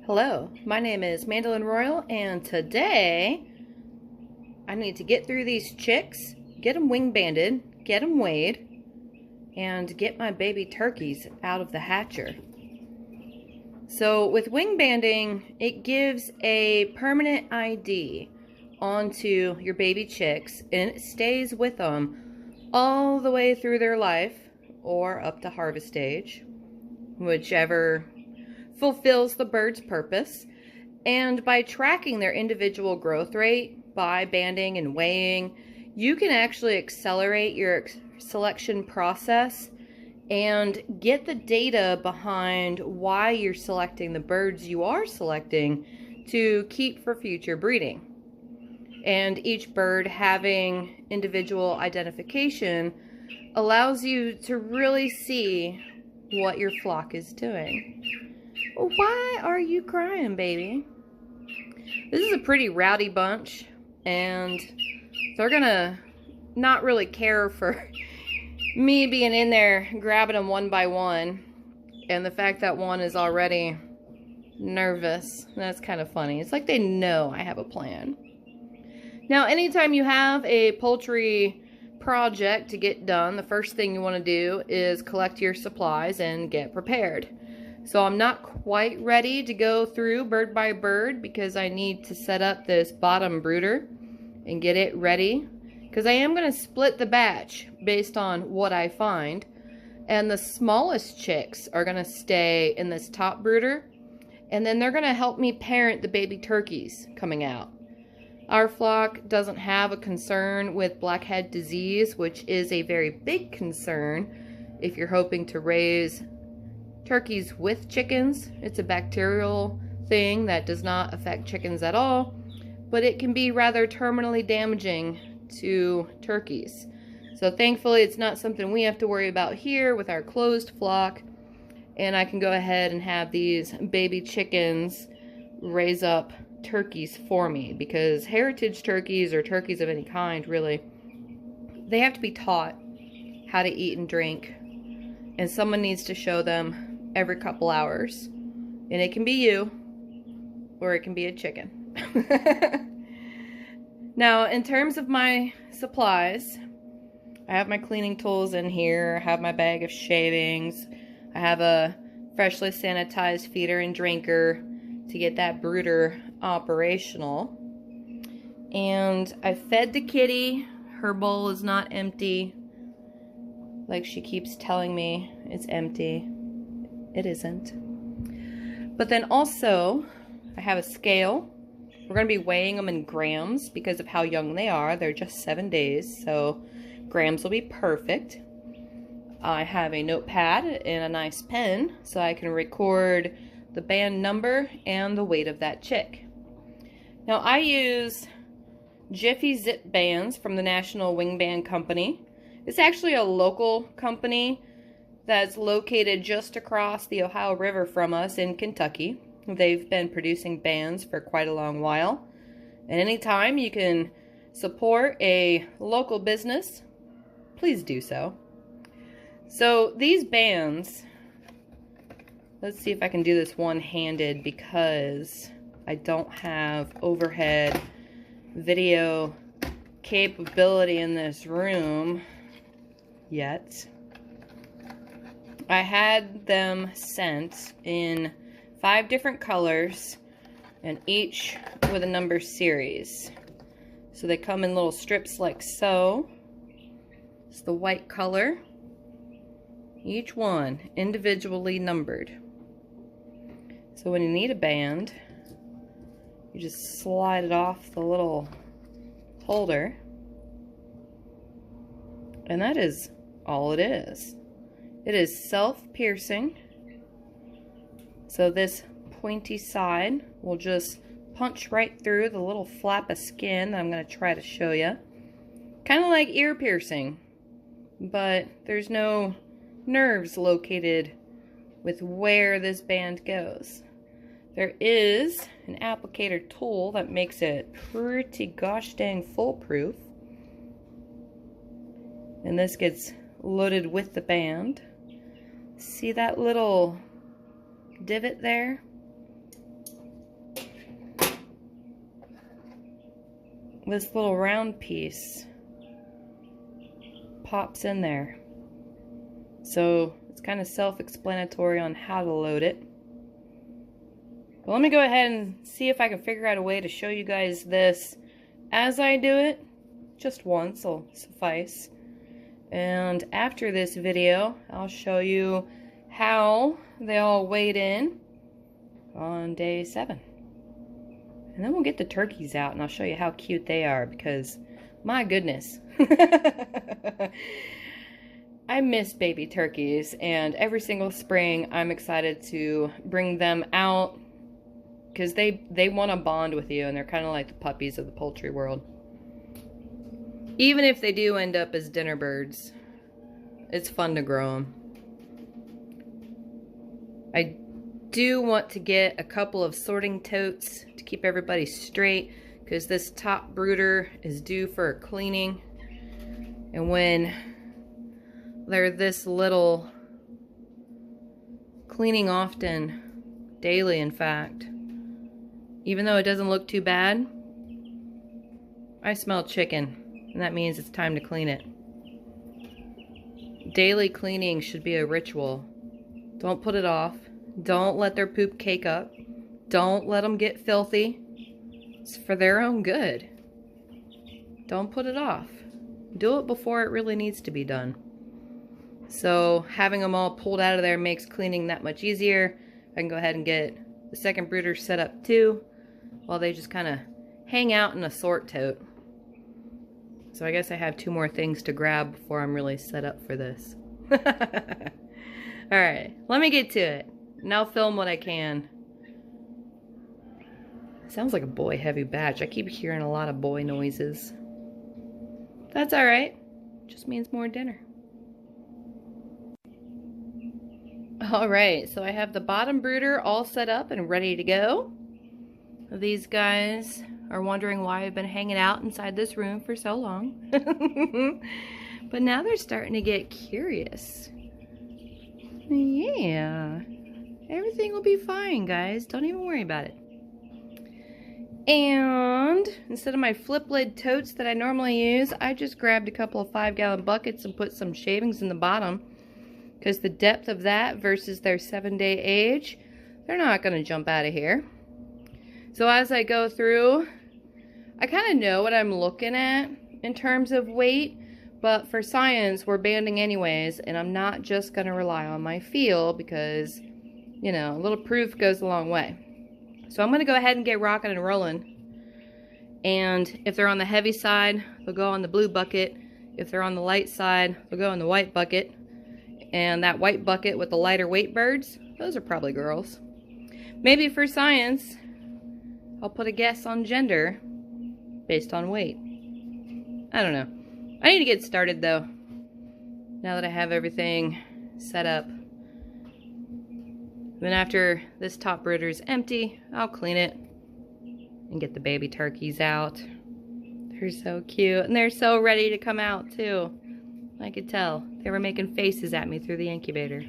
Hello, my name is Mandolin Royal, and today I need to get through these chicks, get them wing banded, get them weighed, and get my baby turkeys out of the hatcher. So with wing banding, it gives a permanent ID onto your baby chicks, and it stays with them all the way through their life or up to harvest stage, whichever fulfills the bird's purpose. And by tracking their individual growth rate by banding and weighing, you can actually accelerate your selection process and get the data behind why you're selecting the birds you are selecting to keep for future breeding. And each bird having individual identification allows you to really see what your flock is doing. Why are you crying, baby? This is a pretty rowdy bunch, and they're gonna not really care for me being in there grabbing them one by one, and the fact that one is already nervous. That's kind of funny. It's like they know I have a plan. Now, anytime you have a poultry project to get done, the first thing you want to do is collect your supplies and get prepared. So I'm not quite ready to go through bird by bird because I need to set up this bottom brooder and get it ready, because I am going to split the batch based on what I find, and the smallest chicks are going to stay in this top brooder, and then they're going to help me parent the baby turkeys coming out. Our flock doesn't have a concern with blackhead disease, which is a very big concern if you're hoping to raise turkeys with chickens. It's a bacterial thing that does not affect chickens at all, but it can be rather terminally damaging to turkeys. So thankfully it's not something we have to worry about here with our closed flock, and I can go ahead and have these baby chickens raise up turkeys for me, because heritage turkeys, or turkeys of any kind really, they have to be taught how to eat and drink, and someone needs to show them every couple hours. And it can be you, or it can be a chicken. Now, in terms of my supplies, I have my cleaning tools in here. I have my bag of shavings. I have a freshly sanitized feeder and drinker to get that brooder operational. And I fed the kitty. Her bowl is not empty, like she keeps telling me it's empty. It isn't. But then also, I have a scale. We're going to be weighing them in grams because of how young they are. They're just 7 days, so grams will be perfect. I have a notepad and a nice pen so I can record the band number and the weight of that chick. Now, I use Jiffy Zip bands from the National Wing Band Company. It's actually a local company that's located just across the Ohio River from us in Kentucky. They've been producing bands for quite a long while. And anytime you can support a local business, please do so. So these bands, let's see if I can do this one-handed because I don't have overhead video capability in this room yet. I had them sent in 5 different colors, and each with a number series. So they come in little strips like so. It's the white color. Each one individually numbered. So when you need a band, you just slide it off the little holder. And that is all it is. It is self-piercing, so this pointy side will just punch right through the little flap of skin that I'm going to try to show you. Kind of like ear piercing, but there's no nerves located with where this band goes. There is an applicator tool that makes it pretty gosh dang foolproof. And this gets loaded with the band. See that little divot there. This little round piece pops in there. So it's kind of self-explanatory on how to load it. But let me go ahead and see if I can figure out a way to show you guys this as I do it. Just once will suffice. And after this video, I'll show you how they all weighed in on day 7. And then we'll get the turkeys out and I'll show you how cute they are because, my goodness. I miss baby turkeys, and every single spring I'm excited to bring them out because they want to bond with you, and they're kind of like the puppies of the poultry world. Even if they do end up as dinner birds, it's fun to grow them. I do want to get a couple of sorting totes to keep everybody straight because this top brooder is due for a cleaning. And when they're this little, cleaning often, daily in fact, even though it doesn't look too bad, I smell chicken, and that means it's time to clean it. Daily cleaning should be a ritual. Don't put it off. Don't let their poop cake up. Don't let them get filthy. It's for their own good. Don't put it off. Do it before it really needs to be done. So having them all pulled out of there makes cleaning that much easier. I can go ahead and get the second brooder set up too, while they just kind of hang out in a sort tote. So I guess I have 2 more things to grab before I'm really set up for this. Alright, let me get to it. And I'll film what I can. Sounds like a boy heavy batch. I keep hearing a lot of boy noises. That's alright. Just means more dinner. Alright, so I have the bottom brooder all set up and ready to go. These guys are wondering why I've been hanging out inside this room for so long. But now they're starting to get curious. Yeah. Everything will be fine, guys. Don't even worry about it. And instead of my flip lid totes that I normally use, I just grabbed a couple of 5-gallon buckets and put some shavings in the bottom. Because the depth of that versus their 7-day age, they're not going to jump out of here. So as I go through, I kind of know what I'm looking at in terms of weight. But for science, we're banding anyways. And I'm not just going to rely on my feel because, you know, a little proof goes a long way. So I'm going to go ahead and get rocking and rolling. And if they're on the heavy side, they'll go on the blue bucket. If they're on the light side, they'll go in the white bucket. And that white bucket with the lighter weight birds, those are probably girls. Maybe for science, I'll put a guess on gender based on weight. I don't know. I need to get started though, now that I have everything set up. Then after this top brooder is empty, I'll clean it and get the baby turkeys out. They're so cute, and they're so ready to come out too. I could tell. They were making faces at me through the incubator.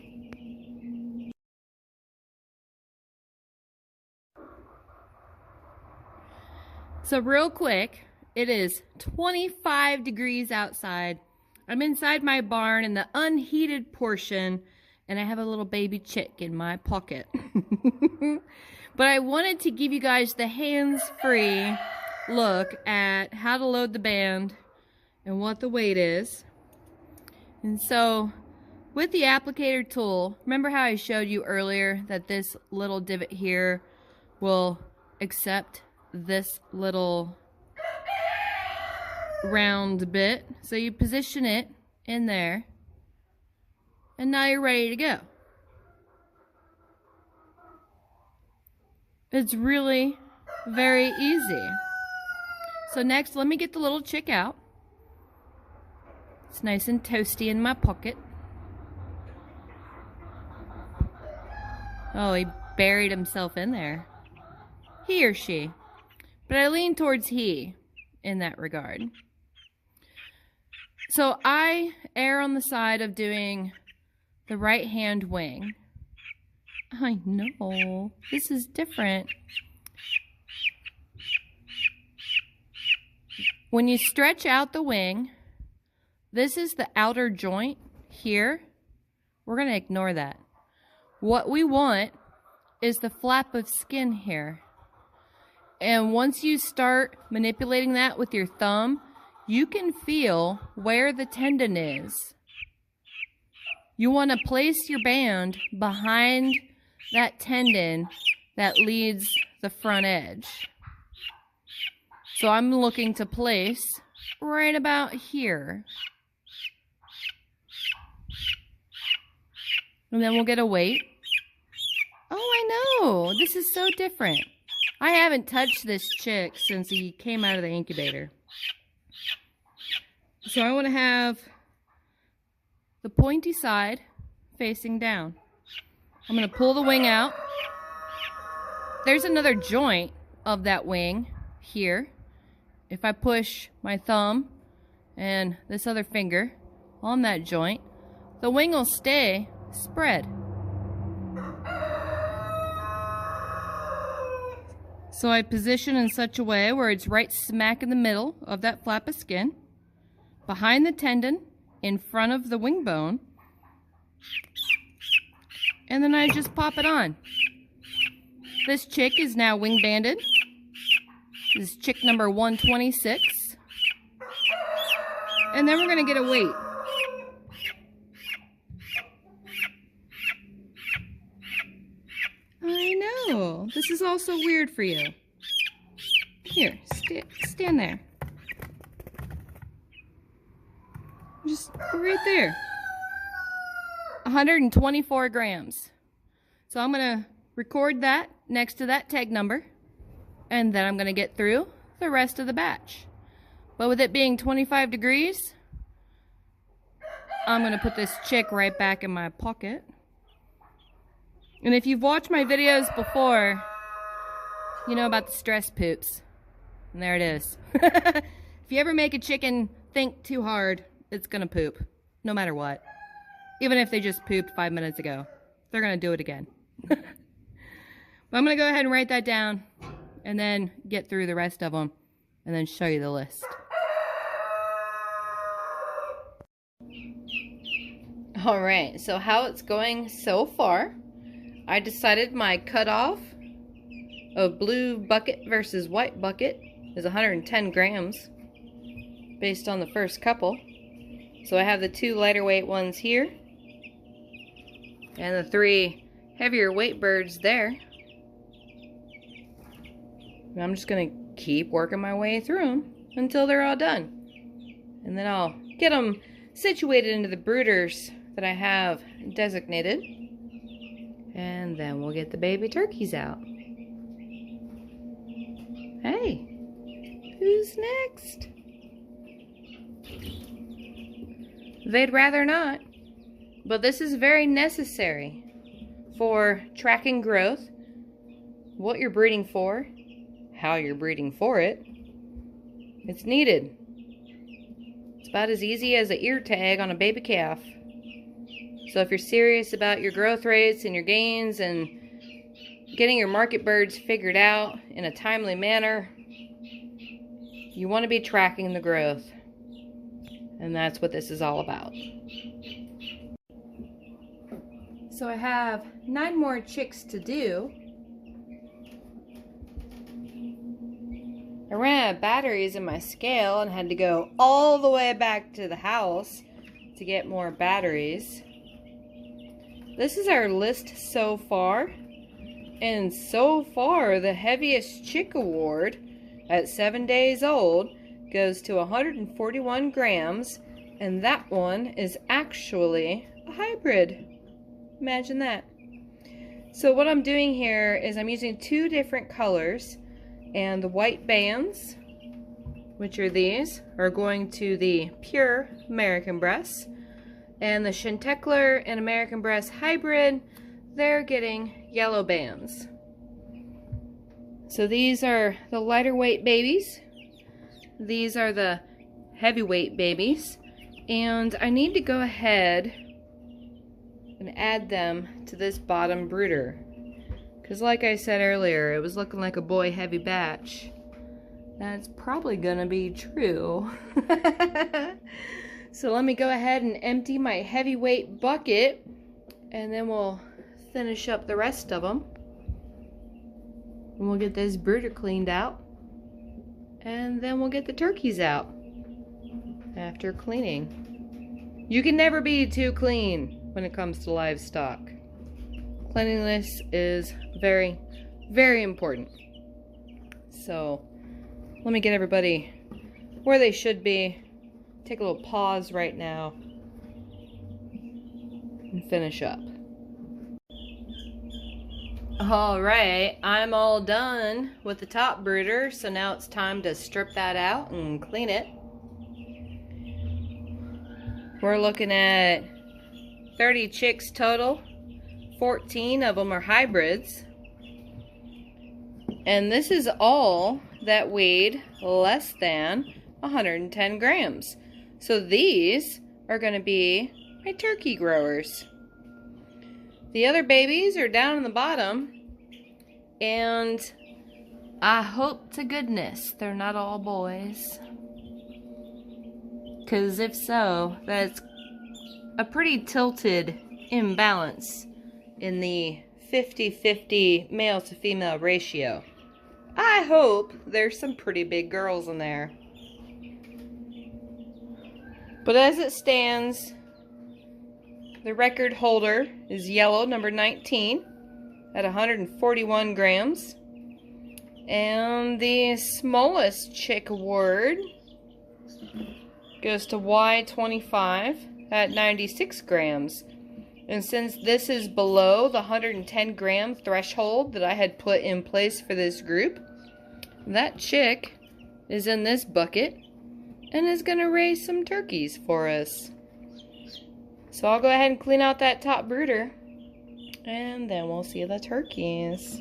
So real quick, it is 25 degrees outside. I'm inside my barn in the unheated portion, and I have a little baby chick in my pocket. But I wanted to give you guys the hands-free look at how to load the band and what the weight is. And so with the applicator tool, remember how I showed you earlier that this little divot here will accept this little round bit? So you position it in there, and now you're ready to go. It's really very easy. So next, let me get the little chick out. It's nice and toasty in my pocket. Oh, he buried himself in there. He or she. But I lean towards he in that regard. So I err on the side of doing the right hand wing. I know. This is different. When you stretch out the wing, this is the outer joint here. We're going to ignore that. What we want is the flap of skin here. And once you start manipulating that with your thumb, you can feel where the tendon is. You want to place your band behind that tendon that leads the front edge. So I'm looking to place right about here. And then we'll get a weight. Oh, I know. This is so different. I haven't touched this chick since he came out of the incubator. So I want to have the pointy side facing down. I'm going to pull the wing out. There's another joint of that wing here. If I push my thumb and this other finger on that joint, the wing will stay spread. So I position in such a way where it's right smack in the middle of that flap of skin, behind the tendon, in front of the wing bone, and then I just pop it on. This chick is now wing banded. This is chick number 126. And then we're going to get a weight. I know. This is also weird for you. Here, stand there. Just right there. 124 grams. So I'm going to record that next to that tag number. And then I'm going to get through the rest of the batch. But with it being 25 degrees, I'm going to put this chick right back in my pocket. And if you've watched my videos before, you know about the stress poops. And there it is. If you ever make a chicken think too hard, it's going to poop. No matter what. Even if they just pooped 5 minutes ago. They're going to do it again. But I'm going to go ahead and write that down. And then get through the rest of them. And then show you the list. Alright, so how it's going so far. I decided my cutoff of blue bucket versus white bucket is 110 grams. Based on the first couple. So I have the 2 lighter weight ones here. And the 3 heavier weight birds there. And I'm just going to keep working my way through them until they're all done. And then I'll get them situated into the brooders that I have designated. And then we'll get the baby turkeys out. Hey, who's next? They'd rather not. But this is very necessary for tracking growth, what you're breeding for, how you're breeding for it. It's needed. It's about as easy as an ear tag on a baby calf. So if you're serious about your growth rates and your gains and getting your market birds figured out in a timely manner, you want to be tracking the growth. And that's what this is all about. So I have 9 more chicks to do. I ran out of batteries in my scale and had to go all the way back to the house to get more batteries. This is our list so far. And so far, the heaviest chick award at 7 days old goes to 141 grams. And that one is actually a hybrid. Imagine that. So what I'm doing here is I'm using 2 different colors. And the white bands, which are these, are going to the pure American breasts. And the Chanticleer and American breast hybrid, they're getting yellow bands. So these are the lighter weight babies. These are the heavyweight babies. And I need to go ahead and add them to this bottom brooder. Because like I said earlier, it was looking like a boy heavy batch. That's probably gonna be true. So let me go ahead and empty my heavyweight bucket, and then we'll finish up the rest of them. And we'll get this brooder cleaned out, and then we'll get the turkeys out after cleaning. You can never be too clean when it comes to livestock. Cleanliness is very, very important. So let me get everybody where they should be. Take a little pause right now and finish up. Alright, I'm all done with the top brooder, so now it's time to strip that out and clean it. We're looking at 30 chicks total. 14 of them are hybrids. And this is all that weighed less than 110 grams. So these are going to be my turkey growers. The other babies are down in the bottom, and I hope to goodness they're not all boys. Because if so, that's a pretty tilted imbalance in the 50-50 male to female ratio. I hope there's some pretty big girls in there. But as it stands, the record holder is yellow, number 19, at 141 grams. And the smallest chick award goes to Y25 at 96 grams. And since this is below the 110 gram threshold that I had put in place for this group, that chick is in this bucket and is going to raise some turkeys for us. So I'll go ahead and clean out that top brooder, and then we'll see the turkeys.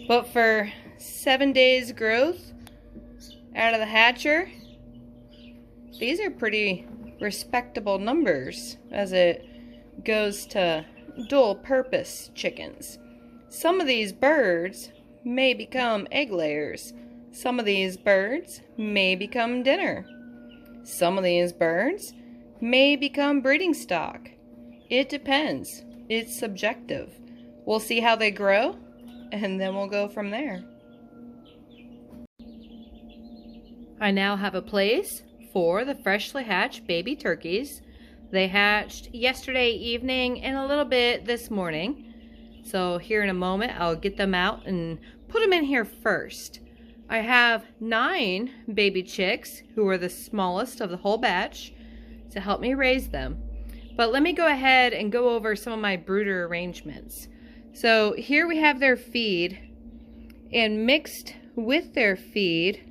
But for 7 days growth out of the hatcher, these are pretty respectable numbers as it goes to dual purpose chickens. Some of these birds may become egg layers. Some of these birds may become dinner. Some of these birds may become breeding stock. It depends. It's subjective. We'll see how they grow, and then we'll go from there. I now have a place for the freshly hatched baby turkeys. They hatched yesterday evening and a little bit this morning. So here in a moment, I'll get them out and put them in here first. I have 9 baby chicks who are the smallest of the whole batch to help me raise them. But let me go ahead and go over some of my brooder arrangements. So here we have their feed, and mixed with their feed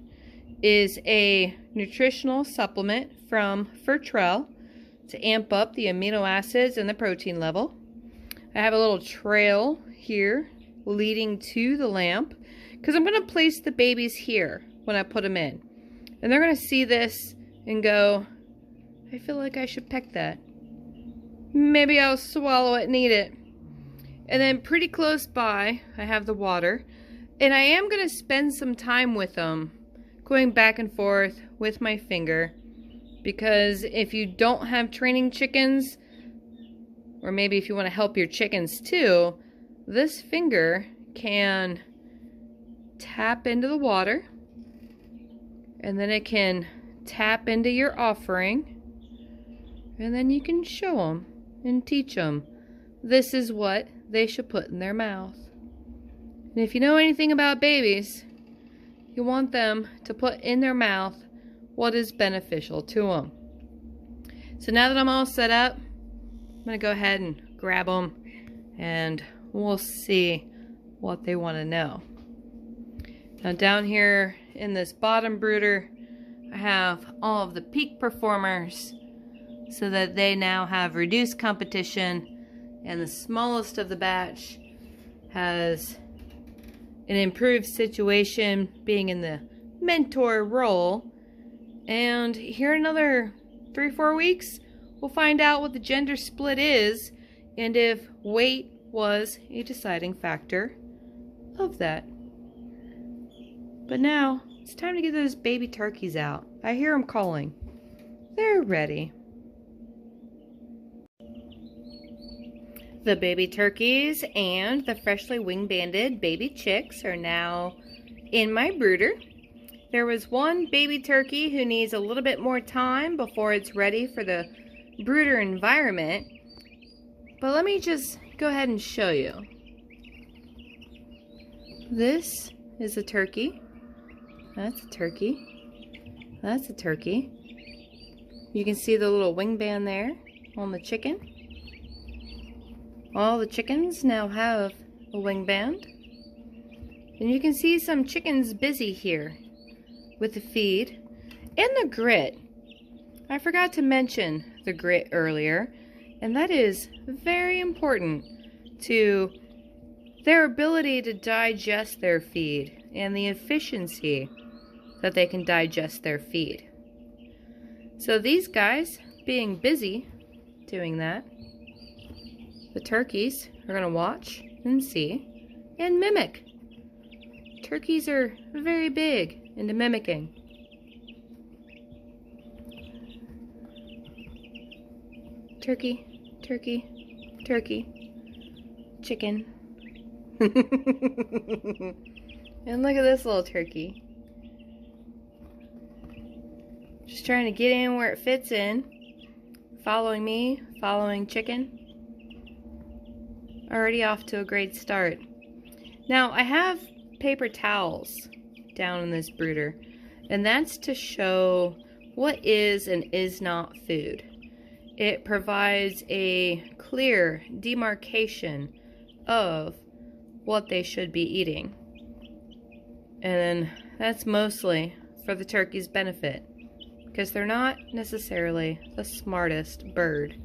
is a nutritional supplement from Fertrell to amp up the amino acids and the protein level. I have a little trail here leading to the lamp because I'm going to place the babies here when I put them in. And they're going to see this and go, I feel like I should peck that. Maybe I'll swallow it and eat it. And then pretty close by, I have the water. And I am going to spend some time with them, going back and forth with my finger. Because if you don't have training chickens, or maybe if you want to help your chickens too, this finger can tap into the water, and then it can tap into your offering, and then you can show them and teach them this is what they should put in their mouth. And if you know anything about babies, you want them to put in their mouth what is beneficial to them. So now that I'm all set up, I'm going to go ahead and grab them, and we'll see what they want to know. Now down here in this bottom brooder, I have all of the peak performers so that they now have reduced competition, and the smallest of the batch has an improved situation being in the mentor role. And here in another 3-4 weeks, we'll find out what the gender split is and if weight was a deciding factor of that. But now it's time to get those baby turkeys out. I hear them calling. They're ready. The baby turkeys and the freshly wing-banded baby chicks are now in my brooder. There was one baby turkey who needs a little bit more time before it's ready for the brooder environment. But let me just go ahead and show you. This is a turkey. That's a turkey. That's a turkey. You can see the little wing band there on the chicken. All the chickens now have a wing band. And you can see some chickens busy here with the feed and the grit. I forgot to mention the grit earlier, and that is very important to their ability to digest their feed and the efficiency that they can digest their feed. So these guys being busy doing that, the turkeys are going to watch and see and mimic. Turkeys are very big into mimicking. Turkey, turkey, turkey, chicken. And look at this little turkey. Just trying to get in where it fits in. Following me, following chicken. Already off to a great start. Now I have paper towels down in this brooder, and that's to show what is and is not food. It provides a clear demarcation of what they should be eating. And that's mostly for the turkey's benefit, because they're not necessarily the smartest bird.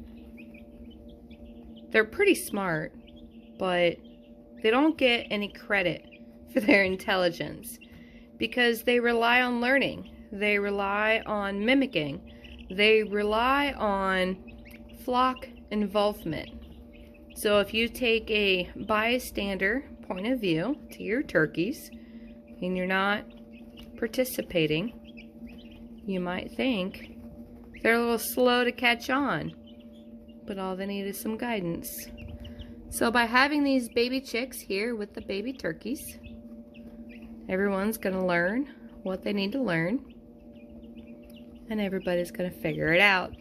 They're pretty smart, but they don't get any credit for their intelligence because they rely on learning. They rely on mimicking. They rely on flock involvement. So if you take a bystander point of view to your turkeys and you're not participating, you might think they're a little slow to catch on, but all they need is some guidance. So by having these baby chicks here with the baby turkeys, everyone's going to learn what they need to learn, and everybody's going to figure it out.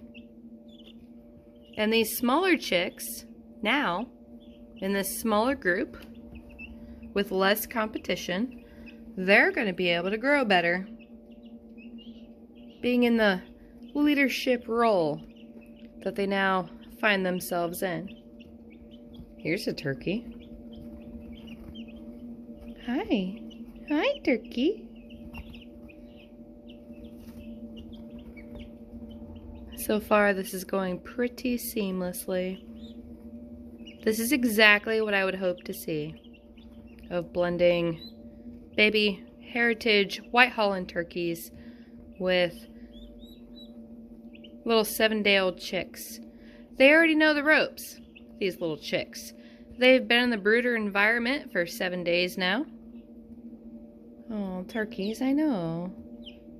And these smaller chicks, now, in this smaller group, with less competition, they're going to be able to grow better, being in the leadership role that they now find themselves in. Here's a turkey. Hi. Hi, turkey. So far, this is going pretty seamlessly. This is exactly what I would hope to see, of blending baby heritage White Holland turkeys with little 7-day-old chicks. They already know the ropes, these little chicks. They've been in the brooder environment for 7 days now. Oh, turkeys, I know.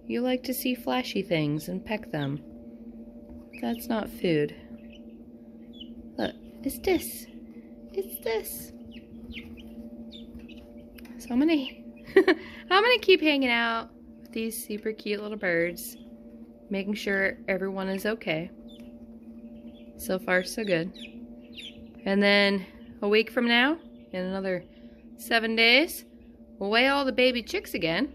You like to see flashy things and peck them. That's not food. Look, it's this. It's this. So I'm gonna keep hanging out with these super cute little birds, making sure everyone is okay. So far, so good. And then a week from now, in another 7 days, we'll weigh all the baby chicks again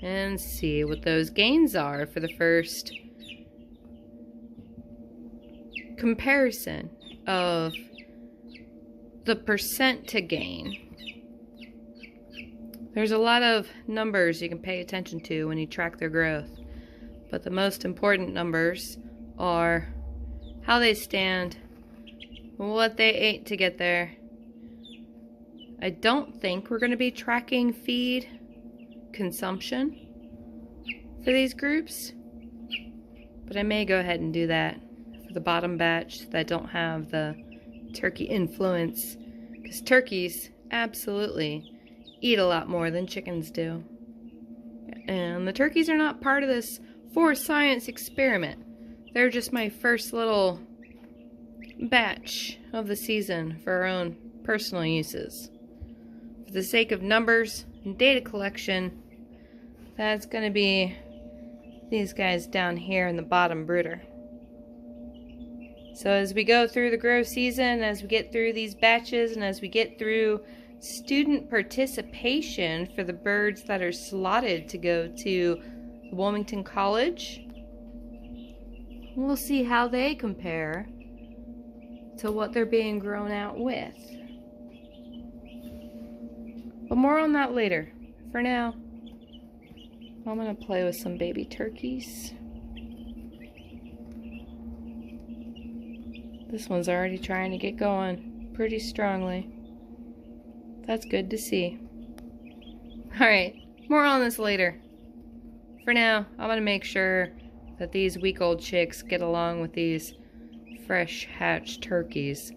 and see what those gains are for the first comparison of the percent to gain. There's a lot of numbers you can pay attention to when you track their growth, but the most important numbers are how they stand, what they ate to get there. I don't think we're going to be tracking feed consumption for these groups, but I may go ahead and do that for the bottom batch that don't have the turkey influence, because turkeys absolutely eat a lot more than chickens do. And the turkeys are not part of this for science experiment. They're just my first little batch of the season for our own personal uses. For the sake of numbers and data collection, that's going to be these guys down here in the bottom brooder. So as we go through the grow season, as we get through these batches, and as we get through student participation for the birds that are slotted to go to Wilmington College, we'll see how they compare to what they're being grown out with. But more on that later. For now, I'm going to play with some baby turkeys. This one's already trying to get going pretty strongly. That's good to see. Alright, more on this later. For now, I'm going to make sure that these week-old chicks get along with these fresh hatched turkeys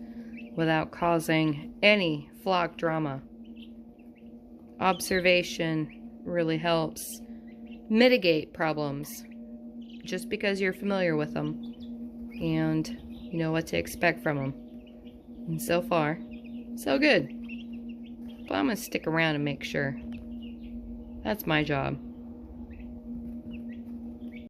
without causing any flock drama. Observation really helps mitigate problems just because you're familiar with them and you know what to expect from them. And so far, so good. But I'm going to stick around and make sure. That's my job.